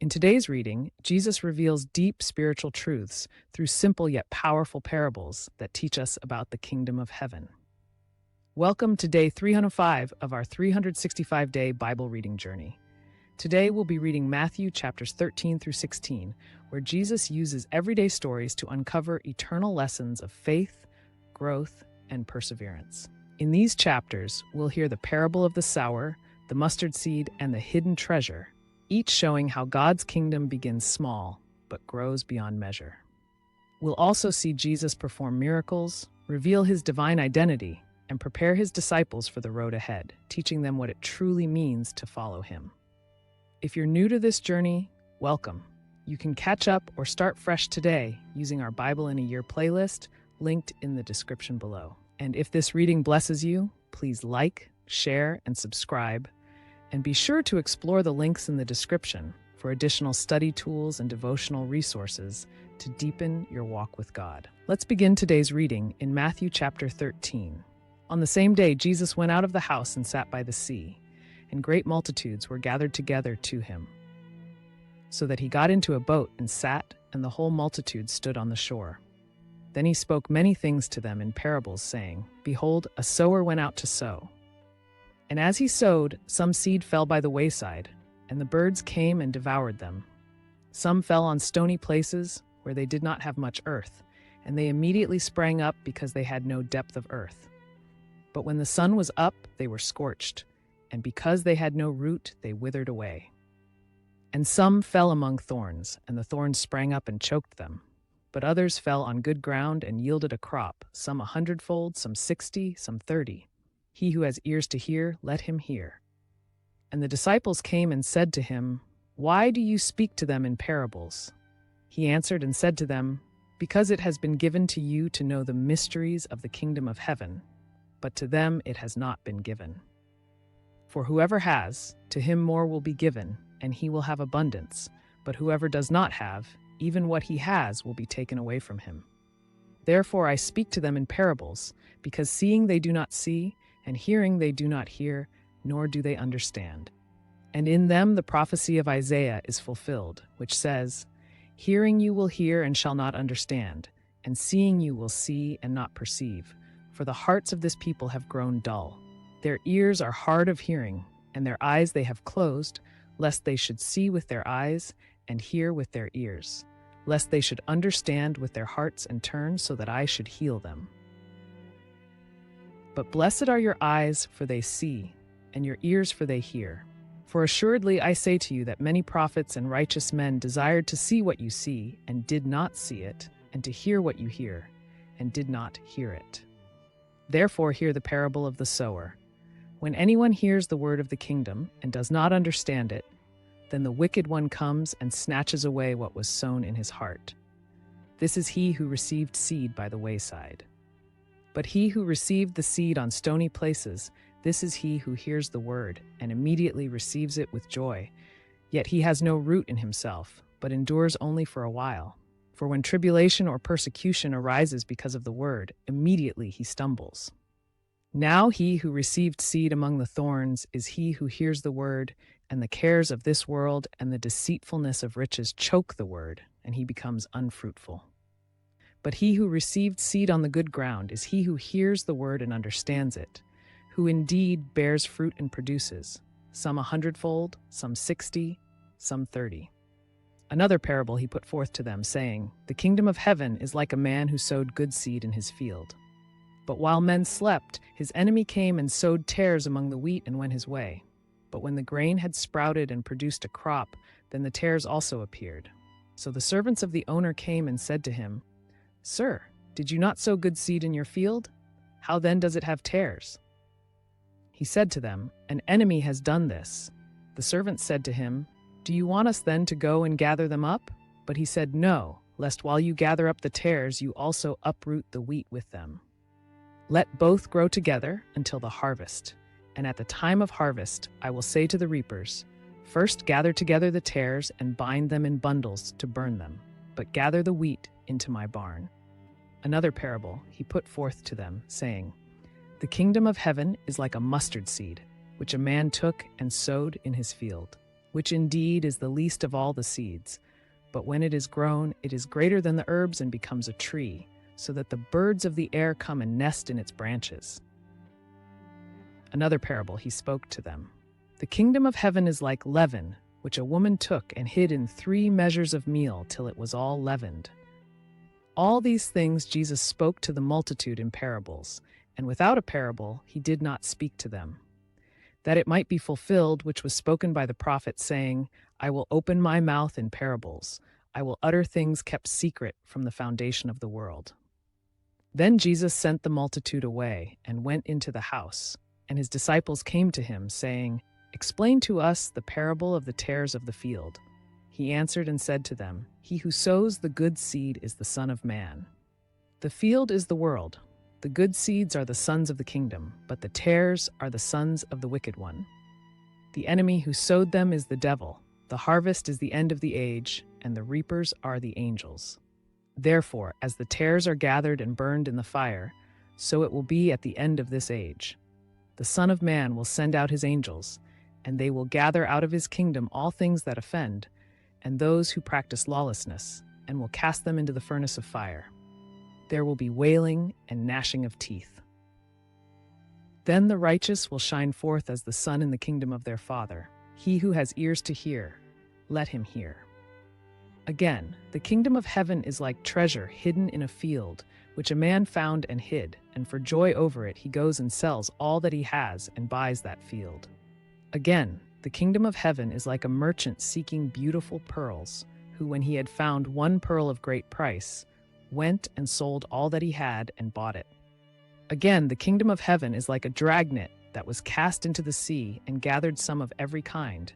In today's reading, Jesus reveals deep spiritual truths through simple yet powerful parables that teach us about the kingdom of heaven. Welcome to day 305 of our 365-day Bible reading journey. Today we'll be reading Matthew chapters 13 through 16, where Jesus uses everyday stories to uncover eternal lessons of faith, growth, and perseverance. In these chapters, we'll hear the parable of the sower, the mustard seed, and the hidden treasure, each showing how God's kingdom begins small but grows beyond measure. We'll also see Jesus perform miracles, reveal his divine identity, and prepare his disciples for the road ahead, teaching them what it truly means to follow him. If you're new to this journey, welcome. You can catch up or start fresh today using our Bible in a Year playlist linked in the description below. And if this reading blesses you, please like, share, and subscribe. And be sure to explore the links in the description for additional study tools and devotional resources to deepen your walk with God. Let's begin today's reading in Matthew chapter 13. On the same day, Jesus went out of the house and sat by the sea, and great multitudes were gathered together to him, so that he got into a boat and sat, and the whole multitude stood on the shore. Then he spoke many things to them in parables, saying, Behold, a sower went out to sow. And as he sowed, some seed fell by the wayside, and the birds came and devoured them. Some fell on stony places where they did not have much earth, and they immediately sprang up because they had no depth of earth. But when the sun was up, they were scorched, and because they had no root, they withered away. And some fell among thorns, and the thorns sprang up and choked them. But others fell on good ground and yielded a crop, some 100-fold, some 60, some 30. He who has ears to hear, let him hear. And the disciples came and said to him, Why do you speak to them in parables? He answered and said to them, Because it has been given to you to know the mysteries of the kingdom of heaven, but to them it has not been given. For whoever has, to him more will be given, and he will have abundance. But whoever does not have, even what he has will be taken away from him. Therefore I speak to them in parables, because seeing they do not see, and hearing they do not hear, nor do they understand. And in them the prophecy of Isaiah is fulfilled, which says, Hearing you will hear and shall not understand, and seeing you will see and not perceive. For the hearts of this people have grown dull. Their ears are hard of hearing, and their eyes they have closed, lest they should see with their eyes and hear with their ears, lest they should understand with their hearts and turn so that I should heal them. But blessed are your eyes, for they see, and your ears, for they hear. For assuredly I say to you that many prophets and righteous men desired to see what you see, and did not see it, and to hear what you hear, and did not hear it. Therefore hear the parable of the sower. When anyone hears the word of the kingdom, and does not understand it, then the wicked one comes and snatches away what was sown in his heart. This is he who received seed by the wayside. But he who received the seed on stony places, this is he who hears the word, and immediately receives it with joy. Yet he has no root in himself, but endures only for a while. For when tribulation or persecution arises because of the word, immediately he stumbles. Now he who received seed among the thorns is he who hears the word, and the cares of this world and the deceitfulness of riches choke the word, and he becomes unfruitful. But he who received seed on the good ground is he who hears the word and understands it, who indeed bears fruit and produces, some 100-fold, some 60, some 30. Another parable he put forth to them, saying, The kingdom of heaven is like a man who sowed good seed in his field. But while men slept, his enemy came and sowed tares among the wheat and went his way. But when the grain had sprouted and produced a crop, then the tares also appeared. So the servants of the owner came and said to him, Sir, did you not sow good seed in your field? How then does it have tares? He said to them, An enemy has done this. The servants said to him, Do you want us then to go and gather them up? But he said, No, lest while you gather up the tares, you also uproot the wheat with them. Let both grow together until the harvest. And at the time of harvest, I will say to the reapers, First gather together the tares and bind them in bundles to burn them, but gather the wheat into my barn. Another parable he put forth to them, saying, The kingdom of heaven is like a mustard seed, which a man took and sowed in his field. which indeed is the least of all the seeds. But when it is grown, it is greater than the herbs and becomes a tree, so that the birds of the air come and nest in its branches." Another parable he spoke to them. "The kingdom of heaven is like leaven, which a woman took and hid in 3 measures of meal till it was all leavened." All these things Jesus spoke to the multitude in parables, and without a parable he did not speak to them, that it might be fulfilled which was spoken by the prophet, saying, "I will open my mouth in parables. I will utter things kept secret from the foundation of the world." Then Jesus sent the multitude away and went into the house, and his disciples came to him, saying, "Explain to us the parable of the tares of the field." He answered and said to them, "He who sows the good seed is the Son of Man. The field is the world. The good seeds are the sons of the kingdom, but the tares are the sons of the wicked one. The enemy who sowed them is the devil. The harvest is the end of the age, and the reapers are the angels. Therefore, as the tares are gathered and burned in the fire, so it will be at the end of this age. The Son of Man will send out his angels, and they will gather out of his kingdom all things that offend, and those who practice lawlessness, and will cast them into the furnace of fire. There will be wailing and gnashing of teeth. Then the righteous will shine forth as the sun in the kingdom of their Father. He who has ears to hear, let him hear." Again, the kingdom of heaven is like treasure hidden in a field, which a man found and hid, and for joy over it he goes and sells all that he has and buys that field. Again, the kingdom of heaven is like a merchant seeking beautiful pearls, who, when he had found one pearl of great price, went and sold all that he had and bought it. Again, the kingdom of heaven is like a dragnet that was cast into the sea and gathered some of every kind,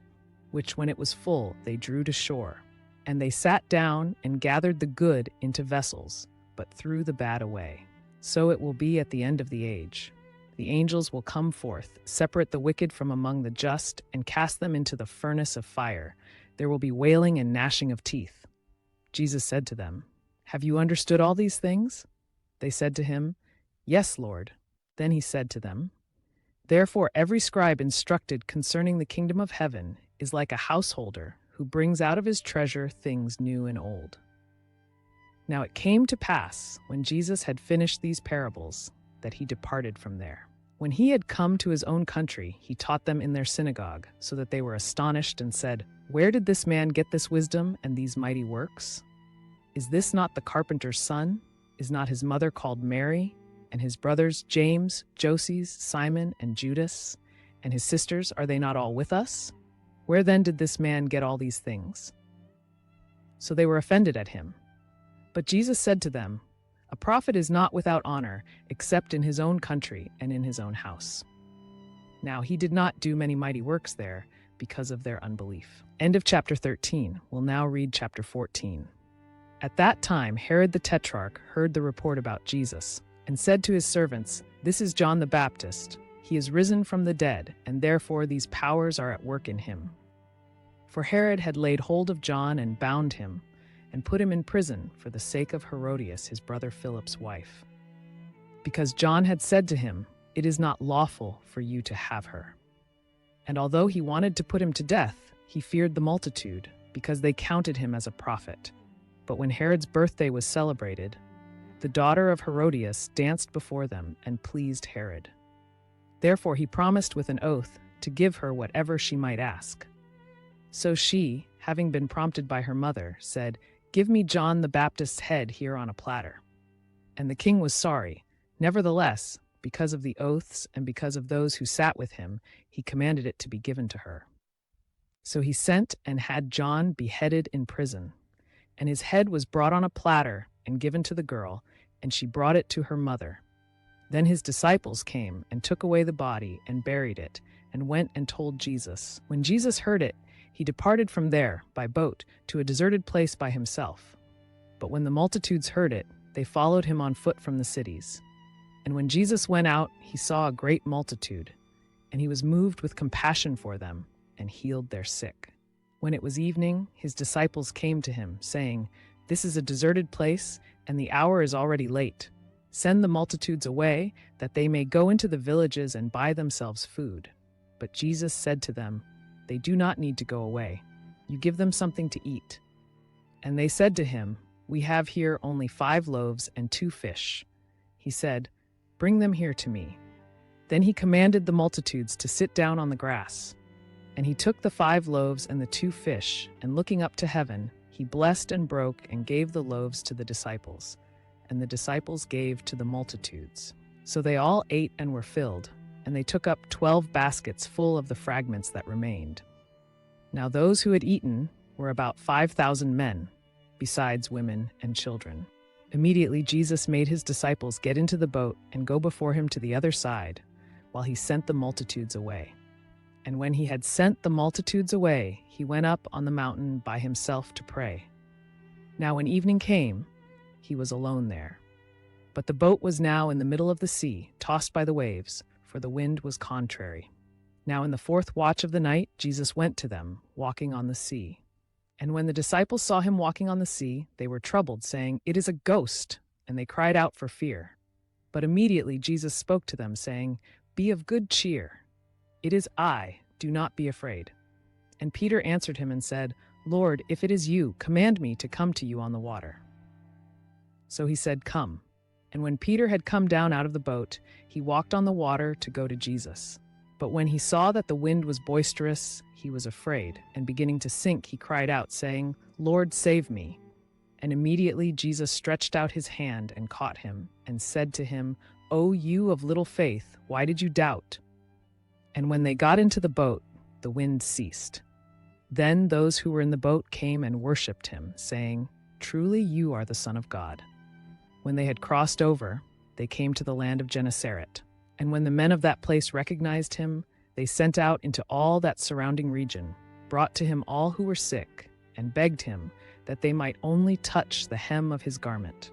which when it was full they drew to shore. And they sat down and gathered the good into vessels, but threw the bad away. So it will be at the end of the age. The angels will come forth, separate the wicked from among the just, and cast them into the furnace of fire. There will be wailing and gnashing of teeth. Jesus said to them, "Have you understood all these things?" They said to him, "Yes, Lord." Then he said to them, "Therefore every scribe instructed concerning the kingdom of heaven is like a householder who brings out of his treasure things new and old." Now it came to pass, when Jesus had finished these parables, that he departed from there. When he had come to his own country, he taught them in their synagogue, so that they were astonished and said, "Where did this man get this wisdom and these mighty works? Is this not the carpenter's son? Is not his mother called Mary? And his brothers James, Joses, Simon, and Judas? And his sisters, are they not all with us? Where then did this man get all these things?" So they were offended at him. But Jesus said to them, "A prophet is not without honor, except in his own country and in his own house." Now he did not do many mighty works there because of their unbelief. End of chapter 13. We'll now read chapter 14. At that time Herod the Tetrarch heard the report about Jesus, and said to his servants, "This is John the Baptist. He is risen from the dead, and therefore these powers are at work in him." For Herod had laid hold of John and bound him, and put him in prison for the sake of Herodias, his brother Philip's wife, because John had said to him, "It is not lawful for you to have her." And although he wanted to put him to death, he feared the multitude, because they counted him as a prophet. But when Herod's birthday was celebrated, the daughter of Herodias danced before them and pleased Herod. Therefore he promised with an oath to give her whatever she might ask. So she, having been prompted by her mother, said, "Give me John the Baptist's head here on a platter." And the king was sorry. Nevertheless, because of the oaths and because of those who sat with him, he commanded it to be given to her. So he sent and had John beheaded in prison. And his head was brought on a platter and given to the girl, and she brought it to her mother. Then his disciples came and took away the body and buried it, and went and told Jesus. When Jesus heard it, he departed from there by boat to a deserted place by himself. But when the multitudes heard it, they followed him on foot from the cities. And when Jesus went out, he saw a great multitude, and he was moved with compassion for them, and healed their sick. When it was evening, his disciples came to him, saying, "This is a deserted place, and the hour is already late. Send the multitudes away, that they may go into the villages and buy themselves food." But Jesus said to them, They do not need to go away. You give them something to eat." And they said to him, "We have here only 5 loaves and 2 fish." He said, "Bring them here to me." Then he commanded the multitudes to sit down on the grass. And he took the 5 loaves and the 2 fish, and looking up to heaven, he blessed and broke and gave the loaves to the disciples, and the disciples gave to the multitudes. So they all ate and were filled, and they took up 12 baskets full of the fragments that remained. Now those who had eaten were about 5,000 men, besides women and children. Immediately Jesus made his disciples get into the boat and go before him to the other side, while he sent the multitudes away. And when he had sent the multitudes away, he went up on the mountain by himself to pray. Now when evening came, he was alone there. But the boat was now in the middle of the sea, tossed by the waves, for the wind was contrary. Now in the 4th watch of the night, Jesus went to them, walking on the sea. And when the disciples saw him walking on the sea, they were troubled, saying, "It is a ghost," and they cried out for fear. But immediately Jesus spoke to them, saying, "Be of good cheer. It is I, do not be afraid." And Peter answered him and said, "Lord, if it is you, command me to come to you on the water." So he said, "Come." And when Peter had come down out of the boat, he walked on the water to go to Jesus. But when he saw that the wind was boisterous, he was afraid, and beginning to sink, he cried out, saying, "Lord, save me." And immediately Jesus stretched out his hand and caught him, and said to him, "O you of little faith, why did you doubt?" And when they got into the boat, the wind ceased. Then those who were in the boat came and worshipped him, saying, "Truly you are the Son of God." When they had crossed over, they came to the land of Gennesaret. And when the men of that place recognized him, they sent out into all that surrounding region, brought to him all who were sick, and begged him that they might only touch the hem of his garment.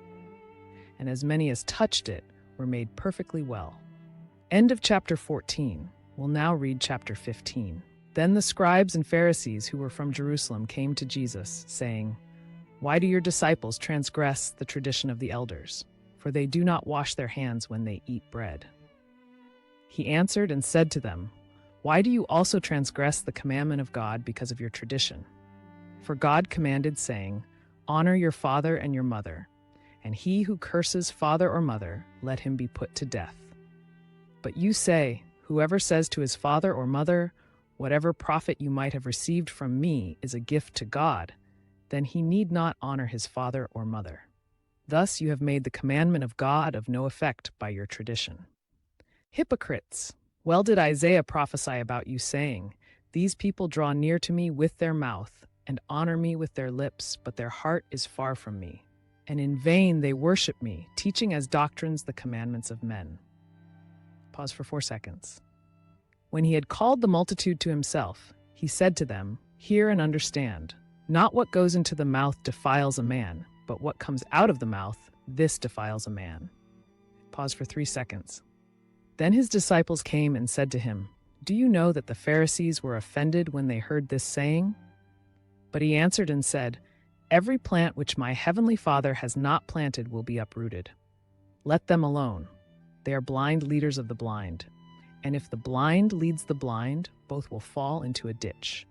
And as many as touched it were made perfectly well. End of chapter 14. We'll now read chapter 15. Then the scribes and Pharisees who were from Jerusalem came to Jesus, saying, "Why do your disciples transgress the tradition of the elders? For they do not wash their hands when they eat bread." He answered and said to them, "Why do you also transgress the commandment of God because of your tradition? For God commanded, saying, 'Honor your father and your mother,' and he who curses father or mother, let him be put to death. But you say, 'Whoever says to his father or mother, whatever profit you might have received from me is a gift to God,' then he need not honor his father or mother. Thus you have made the commandment of God of no effect by your tradition. Hypocrites! Well did Isaiah prophesy about you, saying, 'These people draw near to me with their mouth, and honor me with their lips, but their heart is far from me. And in vain they worship me, teaching as doctrines the commandments of men.'" Pause for 4 seconds. When he had called the multitude to himself, he said to them, "Hear and understand. Not what goes into the mouth defiles a man, but what comes out of the mouth, this defiles a man." Pause for 3 seconds. Then his disciples came and said to him, "Do you know that the Pharisees were offended when they heard this saying?" But he answered and said, "Every plant which my heavenly Father has not planted will be uprooted. Let them alone. They are blind leaders of the blind. And if the blind leads the blind, both will fall into a ditch."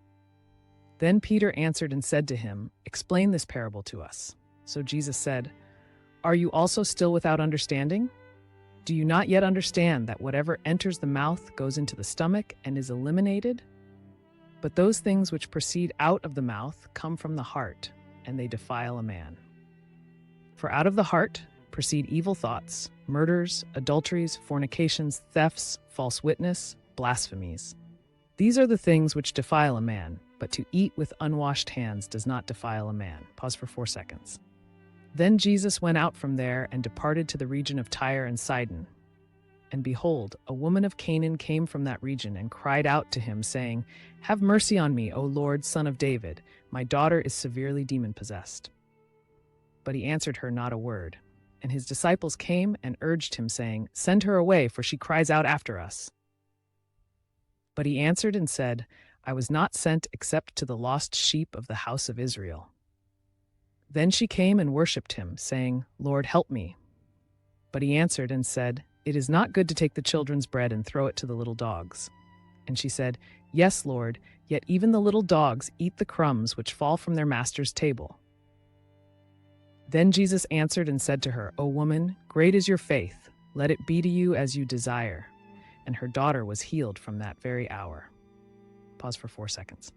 Then Peter answered and said to him, "Explain this parable to us." So Jesus said, "Are you also still without understanding? Do you not yet understand that whatever enters the mouth goes into the stomach and is eliminated? But those things which proceed out of the mouth come from the heart, and they defile a man. For out of the heart proceed evil thoughts, murders, adulteries, fornications, thefts, false witness, blasphemies. These are the things which defile a man, but to eat with unwashed hands does not defile a man." Pause for 4 seconds. Then Jesus went out from there and departed to the region of Tyre and Sidon. And behold, a woman of Canaan came from that region and cried out to him, saying, "Have mercy on me, O Lord, Son of David. My daughter is severely demon-possessed." But he answered her not a word. And his disciples came and urged him, saying, "Send her away, for she cries out after us." But he answered and said, "I was not sent except to the lost sheep of the house of Israel." Then she came and worshipped him, saying, "Lord, help me." But he answered and said, "It is not good to take the children's bread and throw it to the little dogs." And she said, Yes, Lord, yet even the little dogs eat the crumbs which fall from their master's table." Then Jesus answered and said to her, "O woman, great is your faith. Let it be to you as you desire." And her daughter was healed from that very hour. Pause for 4 seconds.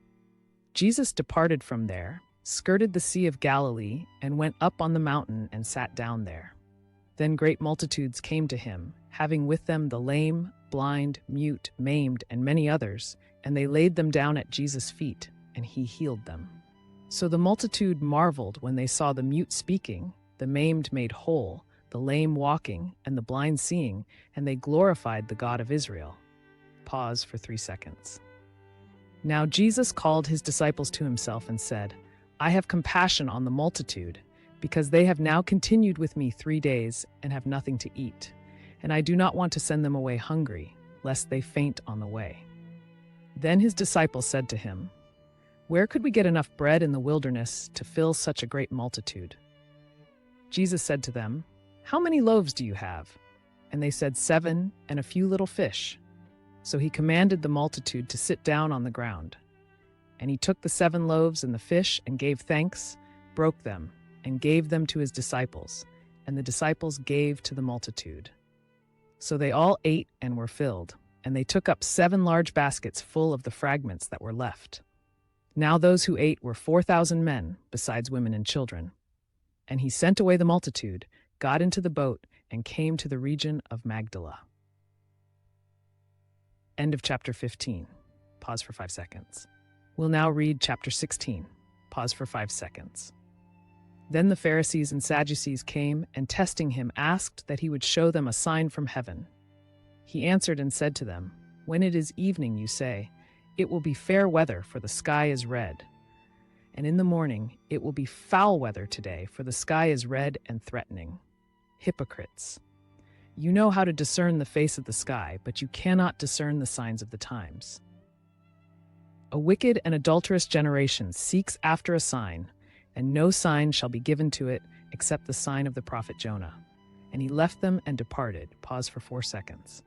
Jesus departed from there, skirted the Sea of Galilee, and went up on the mountain and sat down there. Then great multitudes came to him, having with them the lame, blind, mute, maimed, and many others, and they laid them down at Jesus' feet, and he healed them. So the multitude marveled when they saw the mute speaking, the maimed made whole, the lame walking, and the blind seeing, and they glorified the God of Israel. Pause for 3 seconds. Now Jesus called his disciples to himself and said, "I have compassion on the multitude, because they have now continued with me 3 days and have nothing to eat, and I do not want to send them away hungry, lest they faint on the way." Then his disciples said to him, "Where could we get enough bread in the wilderness to fill such a great multitude?" Jesus said to them, "How many loaves do you have?" And they said, 7, and a few little fish. So he commanded the multitude to sit down on the ground. And he took the 7 loaves and the fish and gave thanks, broke them, and gave them to his disciples, and the disciples gave to the multitude. So they all ate and were filled, and they took up 7 large baskets full of the fragments that were left. Now those who ate were 4,000 men, besides women and children. And he sent away the multitude, got into the boat, and came to the region of Magdala. End of chapter 15. Pause for 5 seconds. We'll now read chapter 16. Pause for 5 seconds. Then the Pharisees and Sadducees came, and testing him, asked that he would show them a sign from heaven. He answered and said to them, "When it is evening, you say, 'It will be fair weather, for the sky is red.' And in the morning, 'It will be foul weather today, for the sky is red and threatening.' Hypocrites! You know how to discern the face of the sky, but you cannot discern the signs of the times. A wicked and adulterous generation seeks after a sign, and no sign shall be given to it except the sign of the prophet Jonah." And he left them and departed. Pause for 4 seconds.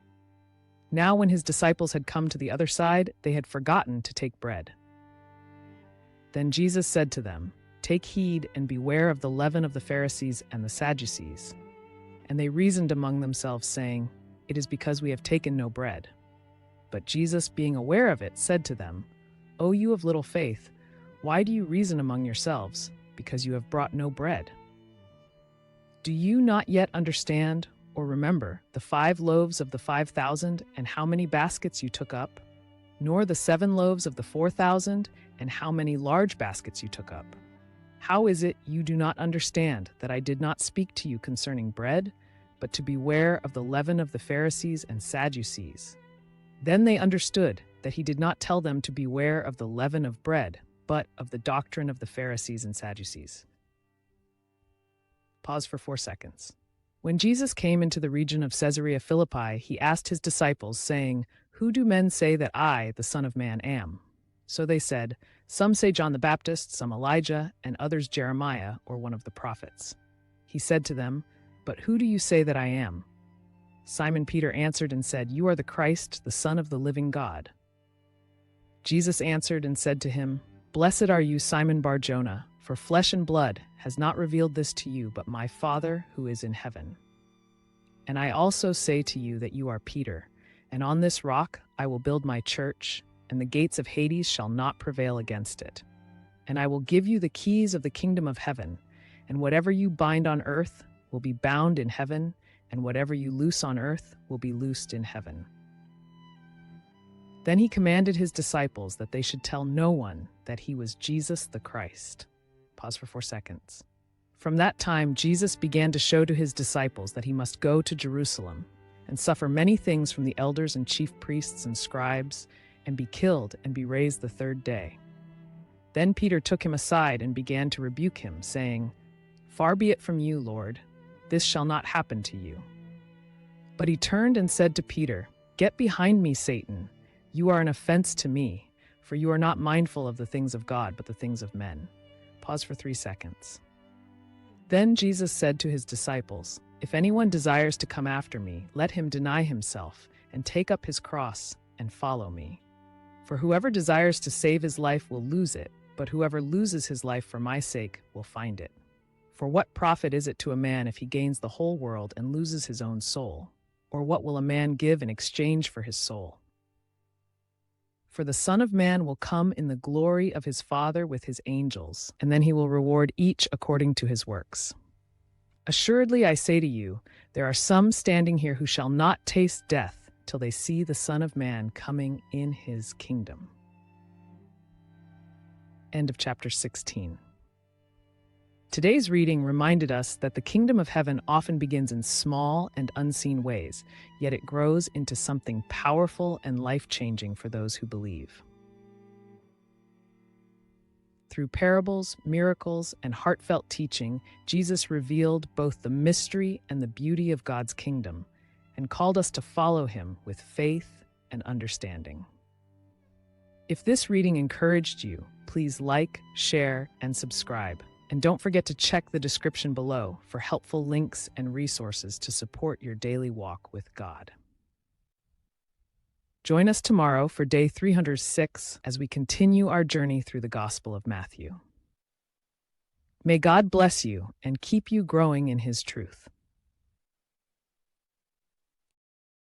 Now when his disciples had come to the other side, they had forgotten to take bread. Then Jesus said to them, "Take heed and beware of the leaven of the Pharisees and the Sadducees." And they reasoned among themselves, saying, "It is because we have taken no bread." But Jesus, being aware of it, said to them, "O you of little faith, why do you reason among yourselves, because you have brought no bread? Do you not yet understand or remember the 5 loaves of the 5,000 and how many baskets you took up, nor the 7 loaves of the 4,000 and how many large baskets you took up? How is it you do not understand that I did not speak to you concerning bread, but to beware of the leaven of the Pharisees and Sadducees?" Then they understood that he did not tell them to beware of the leaven of bread, but of the doctrine of the Pharisees and Sadducees. Pause for 4 seconds. When Jesus came into the region of Caesarea Philippi, he asked his disciples, saying, "Who do men say that I, the Son of Man, am?" So they said, "Some say John the Baptist, some Elijah, and others Jeremiah, or one of the prophets." He said to them, "But who do you say that I am?" Simon Peter answered and said, "You are the Christ, the Son of the living God." Jesus answered and said to him, "Blessed are you, Simon Bar-Jonah, for flesh and blood has not revealed this to you, but my Father who is in heaven. And I also say to you that you are Peter, and on this rock I will build my church, and the gates of Hades shall not prevail against it. And I will give you the keys of the kingdom of heaven, and whatever you bind on earth will be bound in heaven, and whatever you loose on earth will be loosed in heaven." Then he commanded his disciples that they should tell no one that he was Jesus the Christ. Pause for 4 seconds. From that time, Jesus began to show to his disciples that he must go to Jerusalem and suffer many things from the elders and chief priests and scribes, and be killed and be raised the 3rd day. Then Peter took him aside and began to rebuke him, saying, "Far be it from you, Lord, this shall not happen to you." But he turned and said to Peter, "Get behind me, Satan. You are an offense to me, for you are not mindful of the things of God, but the things of men." Pause for 3 seconds. Then Jesus said to his disciples, "If anyone desires to come after me, let him deny himself and take up his cross and follow me. For whoever desires to save his life will lose it, but whoever loses his life for my sake will find it. For what profit is it to a man if he gains the whole world and loses his own soul? Or what will a man give in exchange for his soul? For the Son of Man will come in the glory of his Father with his angels, and then he will reward each according to his works. Assuredly, I say to you, there are some standing here who shall not taste death till they see the Son of Man coming in his kingdom. End of chapter 16. Today's reading reminded us that the kingdom of heaven often begins in small and unseen ways, yet it grows into something powerful and life-changing for those who believe. Through parables, miracles, and heartfelt teaching, Jesus revealed both the mystery and the beauty of God's kingdom, and called us to follow him with faith and understanding. If this reading encouraged you, please like, share, and subscribe. And don't forget to check the description below for helpful links and resources to support your daily walk with God. Join us tomorrow for day 306 as we continue our journey through the Gospel of Matthew. May God bless you and keep you growing in his truth.